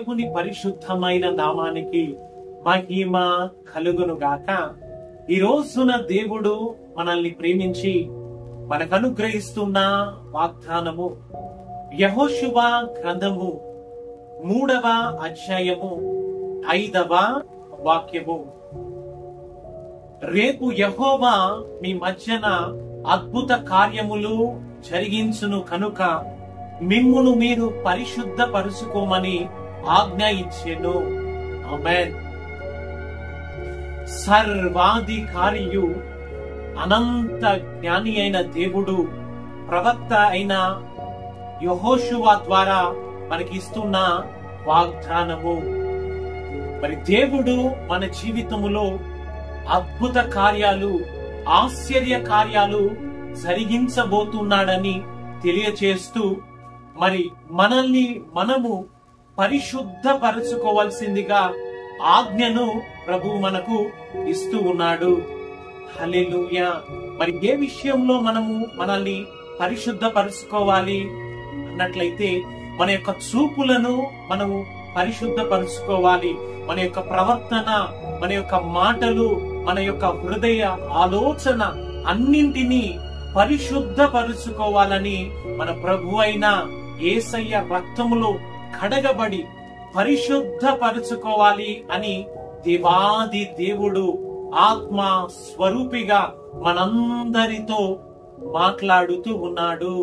దేవుని పరిశుద్ధమైన నామానికి మహిమ కలుగును గాక. ఈ రోజున దేవుడు మనల్ని ప్రేమించి మనకు అనుగ్రహిస్తున్న వాగ్దానము యెహోషువ గ్రంథము 3వ అధ్యాయము 5వ వాక్యము. రేపు యెహోవా మీ మధ్యన అద్భుత కార్యములు జరిగించును కనుక మిమ్మును మీరు పరిశుద్ధ పరుచుకోమని ఆజ్ఞ ఇచ్చెను. ఆమేన్. సర్వాధికారియు అనంత జ్ఞాని అయిన దేవుడు ప్రవక్త అయిన యెహోషువ ద్వారా మనకిస్తున్న వాగ్దానము. మరి దేవుడు మన జీవితములో అద్భుత కార్యాలు, ఆశ్చర్య కార్యాలు జరిగించబోతున్నాడని తెలియచేస్తూ మరి మనల్ని మనము పరిశుద్ధపరచుకోవాల్సిందిగా ఆజ్ఞను ప్రభు మనకు ఇస్తూ ఉన్నాడు. హల్లెలూయా. మరి ఏ విషయంలో మనము మనల్ని పరిశుద్ధపరచుకోవాలి అన్నట్లయితే మన యొక్క చూపులను మనము పరిశుద్ధపరచుకోవాలి. మన యొక్క ప్రవర్తన, మన యొక్క మాటలు, మన యొక్క హృదయ ఆలోచన అన్నింటినీ పరిశుద్ధపరుచుకోవాలని మన ప్రభు అయిన యేసయ్య రక్తములో కడగబడి పరిశుద్ధపరుచుకోవాలి అని దేవాది దేవుడు ఆత్మ స్వరూపిగా మనందరితో మాట్లాడుతూ ఉన్నాడు.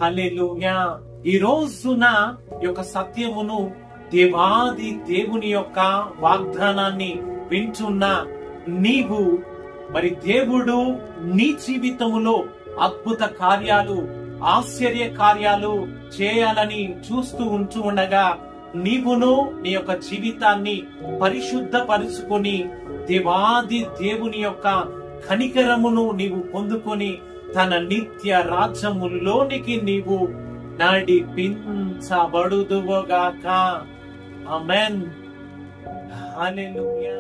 హల్లెలూయా. ఈ రోజున యొక్క సత్యమును, దేవాది దేవుని యొక్క వాగ్దానాన్ని వింటున్న నీవు మరి దేవుడు నీ జీవితములో అద్భుత కార్యాలు, ఆశ్చర్య కార్యాలు చేయాలని చూస్తూ ఉంటూ ఉండగా నీవును నీ యొక్క జీవితాన్ని పరిశుద్ధపరుచుకొని దేవాది దేవుని యొక్క కనికరమును నీవు పొందుకొని తన నిత్య రాజ్యములోనికి నీవు నడిపించబడుదువుగాక. ఆమేన్. హల్లెలూయా.